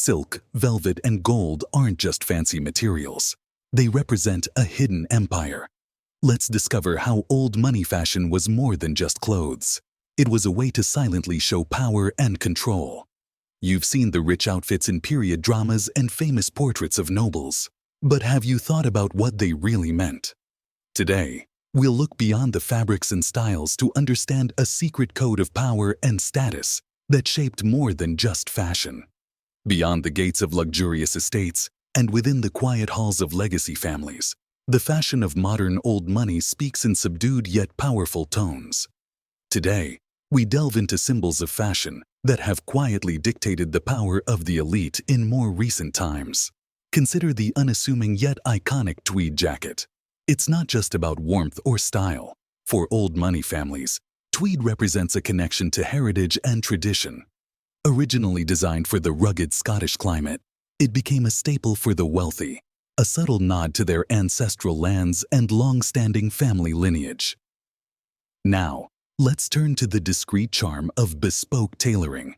Silk, velvet, and gold aren't just fancy materials. They represent a hidden empire. Let's discover how old money fashion was more than just clothes. It was a way to silently show power and control. You've seen the rich outfits in period dramas and famous portraits of nobles. But have you thought about what they really meant? Today, we'll look beyond the fabrics and styles to understand a secret code of power and status that shaped more than just fashion. Beyond the gates of luxurious estates and within the quiet halls of legacy families, the fashion of modern old money speaks in subdued yet powerful tones. Today, we delve into symbols of fashion that have quietly dictated the power of the elite in more recent times. Consider the unassuming yet iconic tweed jacket. It's not just about warmth or style. For old money families, tweed represents a connection to heritage and tradition. Originally designed for the rugged Scottish climate, it became a staple for the wealthy, a subtle nod to their ancestral lands and long-standing family lineage. Now, let's turn to the discreet charm of bespoke tailoring.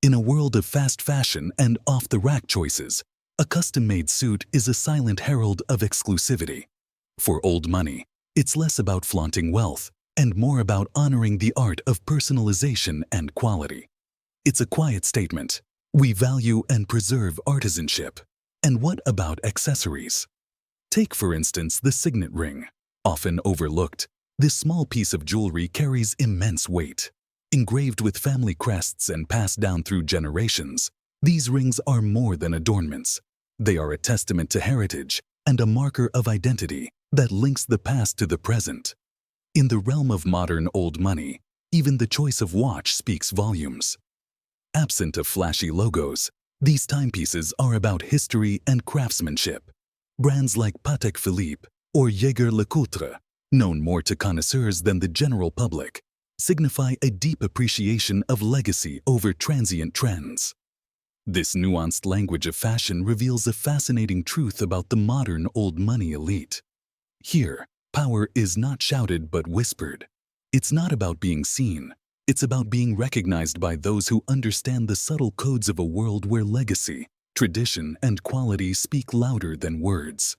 In a world of fast fashion and off-the-rack choices, a custom-made suit is a silent herald of exclusivity. For old money, it's less about flaunting wealth and more about honoring the art of personalization and quality. It's a quiet statement. We value and preserve artisanship. And what about accessories? Take, for instance, the signet ring. Often overlooked, this small piece of jewelry carries immense weight. Engraved with family crests and passed down through generations, these rings are more than adornments. They are a testament to heritage and a marker of identity that links the past to the present. In the realm of modern old money, even the choice of watch speaks volumes. Absent of flashy logos, these timepieces are about history and craftsmanship. Brands like Patek Philippe or Jaeger-LeCoultre, known more to connoisseurs than the general public, signify a deep appreciation of legacy over transient trends. This nuanced language of fashion reveals a fascinating truth about the modern old money elite. Here, power is not shouted but whispered. It's not about being seen. It's about being recognized by those who understand the subtle codes of a world where legacy, tradition, and quality speak louder than words.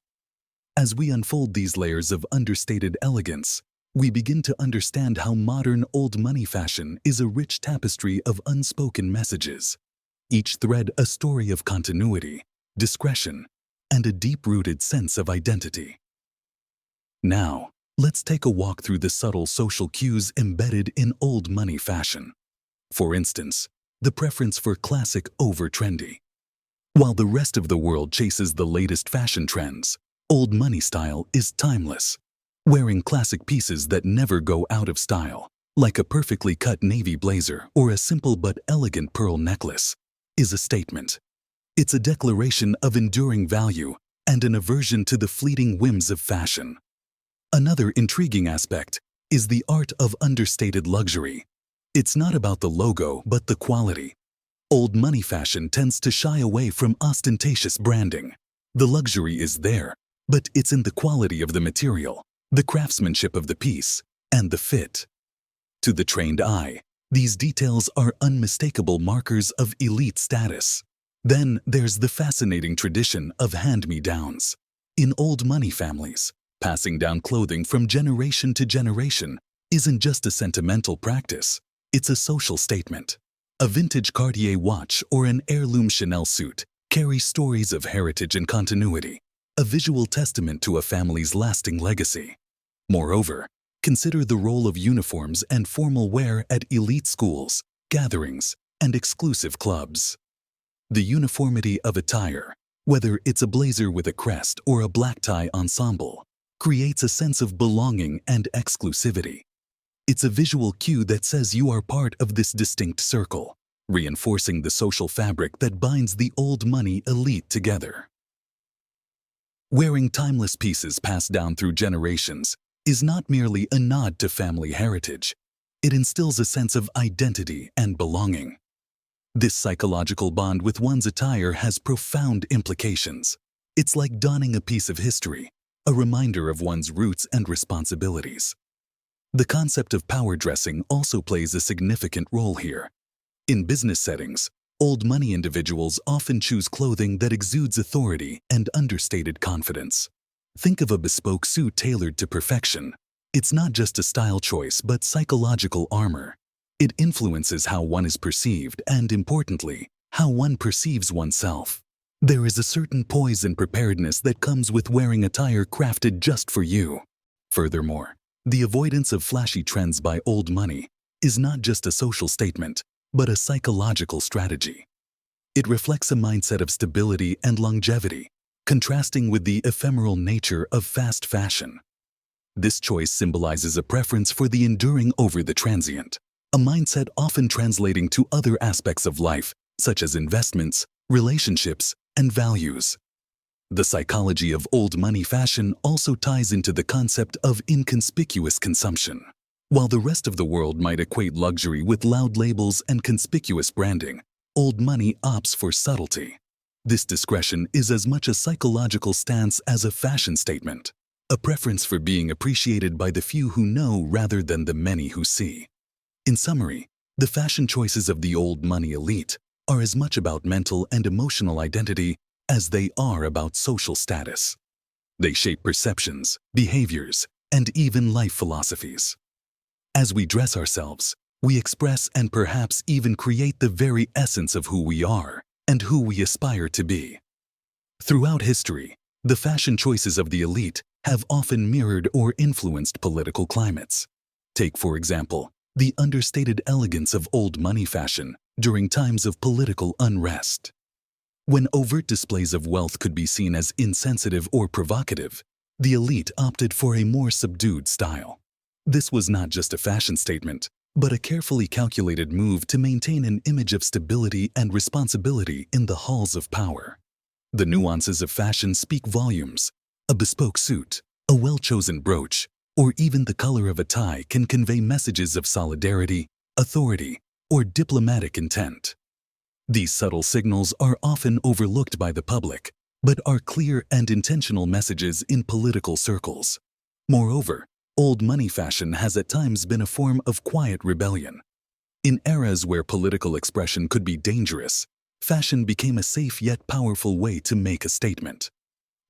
As we unfold these layers of understated elegance, we begin to understand how modern old money fashion is a rich tapestry of unspoken messages, each thread a story of continuity, discretion, and a deep-rooted sense of identity. Now, let's take a walk through the subtle social cues embedded in old money fashion. For instance, the preference for classic over trendy. While the rest of the world chases the latest fashion trends, old money style is timeless. Wearing classic pieces that never go out of style, like a perfectly cut navy blazer or a simple but elegant pearl necklace, is a statement. It's a declaration of enduring value and an aversion to the fleeting whims of fashion. Another intriguing aspect is the art of understated luxury. It's not about the logo, but the quality. Old money fashion tends to shy away from ostentatious branding. The luxury is there, but it's in the quality of the material, the craftsmanship of the piece, and the fit. To the trained eye, these details are unmistakable markers of elite status. Then there's the fascinating tradition of hand-me-downs. In old money families, passing down clothing from generation to generation isn't just a sentimental practice, it's a social statement. A vintage Cartier watch or an heirloom Chanel suit carry stories of heritage and continuity, a visual testament to a family's lasting legacy. Moreover, consider the role of uniforms and formal wear at elite schools, gatherings, and exclusive clubs. The uniformity of attire, whether it's a blazer with a crest or a black tie ensemble, creates a sense of belonging and exclusivity. It's a visual cue that says you are part of this distinct circle, reinforcing the social fabric that binds the old money elite together. Wearing timeless pieces passed down through generations is not merely a nod to family heritage. It instills a sense of identity and belonging. This psychological bond with one's attire has profound implications. It's like donning a piece of history, a reminder of one's roots and responsibilities. The concept of power dressing also plays a significant role here. In business settings, Old money individuals often choose clothing that exudes authority and understated confidence. Think of a bespoke suit tailored to perfection. It's not just a style choice, but psychological armor. It influences how one is perceived and, importantly, how one perceives oneself. There is a certain poise and preparedness that comes with wearing attire crafted just for you. Furthermore, the avoidance of flashy trends by old money is not just a social statement, but a psychological strategy. It reflects a mindset of stability and longevity, contrasting with the ephemeral nature of fast fashion. This choice symbolizes a preference for the enduring over the transient, a mindset often translating to other aspects of life, such as investments, relationships, and values. The psychology of old money fashion also ties into the concept of inconspicuous consumption. While the rest of the world might equate luxury with loud labels and conspicuous branding, old money opts for subtlety. This discretion is as much a psychological stance as a fashion statement, a preference for being appreciated by the few who know rather than the many who see. In summary, the fashion choices of the old money elite are as much about mental and emotional identity as they are about social status. They shape perceptions, behaviors, and even life philosophies. As we dress ourselves, we express and perhaps even create the very essence of who we are and who we aspire to be. Throughout history, the fashion choices of the elite have often mirrored or influenced political climates. Take, for example, the understated elegance of old money fashion during times of political unrest. When overt displays of wealth could be seen as insensitive or provocative, the elite opted for a more subdued style. This was not just a fashion statement, but a carefully calculated move to maintain an image of stability and responsibility in the halls of power. The nuances of fashion speak volumes. A bespoke suit, a well-chosen brooch, or even the color of a tie can convey messages of solidarity, authority, or diplomatic intent. These subtle signals are often overlooked by the public, but are clear and intentional messages in political circles. Moreover, old money fashion has at times been a form of quiet rebellion. In eras where political expression could be dangerous, fashion became a safe yet powerful way to make a statement.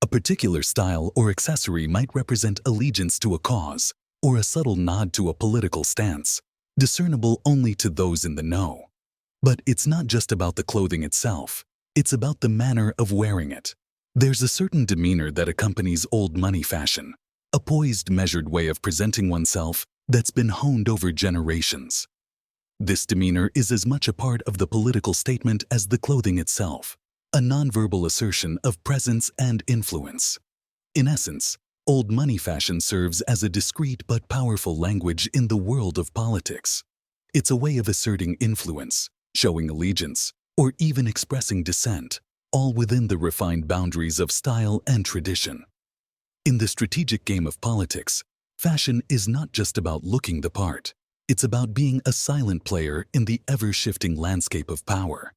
A particular style or accessory might represent allegiance to a cause or a subtle nod to a political stance, discernible only to those in the know. But it's not just about the clothing itself, it's about the manner of wearing it. There's a certain demeanor that accompanies old money fashion, a poised, measured way of presenting oneself that's been honed over generations. This demeanor is as much a part of the political statement as the clothing itself, a nonverbal assertion of presence and influence. In essence, old money fashion serves as a discreet but powerful language in the world of politics. It's a way of asserting influence, showing allegiance, or even expressing dissent, all within the refined boundaries of style and tradition. In the strategic game of politics, fashion is not just about looking the part. It's about being a silent player in the ever-shifting landscape of power.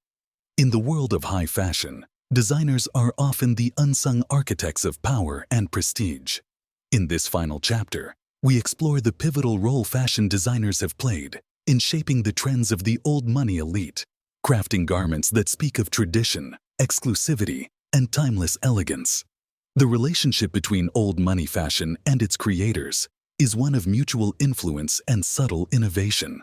In the world of high fashion, designers are often the unsung architects of power and prestige. In this final chapter, we explore the pivotal role fashion designers have played in shaping the trends of the old money elite, crafting garments that speak of tradition, exclusivity, and timeless elegance. The relationship between old money fashion and its creators is one of mutual influence and subtle innovation.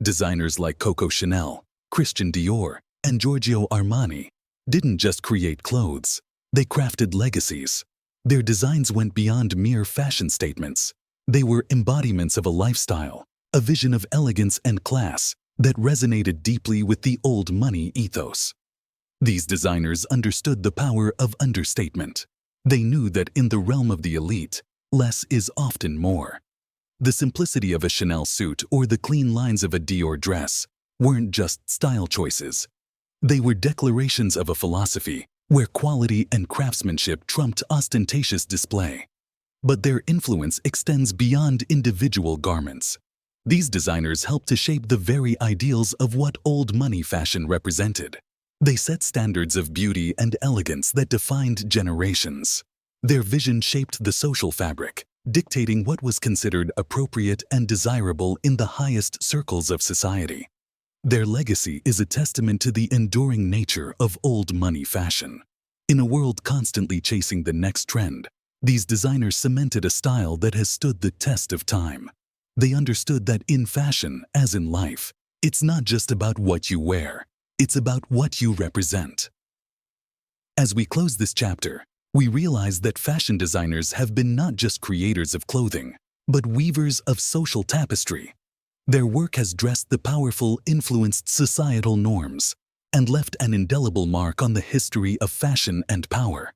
Designers like Coco Chanel, Christian Dior, and Giorgio Armani didn't just create clothes, they crafted legacies. Their designs went beyond mere fashion statements. They were embodiments of a lifestyle, a vision of elegance and class that resonated deeply with the old money ethos. These designers understood the power of understatement. They knew that in the realm of the elite, less is often more. The simplicity of a Chanel suit or the clean lines of a Dior dress weren't just style choices. They were declarations of a philosophy where quality and craftsmanship trumped ostentatious display. But their influence extends beyond individual garments. These designers helped to shape the very ideals of what old money fashion represented. They set standards of beauty and elegance that defined generations. Their vision shaped the social fabric, dictating what was considered appropriate and desirable in the highest circles of society. Their legacy is a testament to the enduring nature of old money fashion. In a world constantly chasing the next trend, these designers cemented a style that has stood the test of time. They understood that in fashion, as in life, it's not just about what you wear, it's about what you represent. As we close this chapter, we realize that fashion designers have been not just creators of clothing, but weavers of social tapestry. Their work has dressed the powerful, influenced societal norms, and left an indelible mark on the history of fashion and power.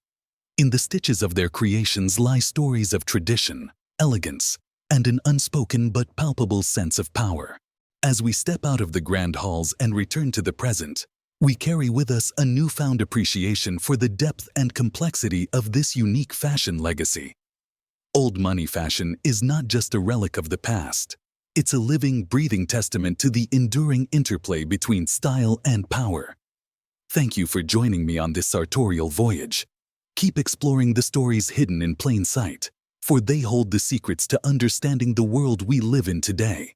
In the stitches of their creations lie stories of tradition, elegance, and an unspoken but palpable sense of power. As we step out of the grand halls and return to the present, we carry with us a newfound appreciation for the depth and complexity of this unique fashion legacy. Old money fashion is not just a relic of the past. It's a living, breathing testament to the enduring interplay between style and power. Thank you for joining me on this sartorial voyage. Keep exploring the stories hidden in plain sight, for they hold the secrets to understanding the world we live in today.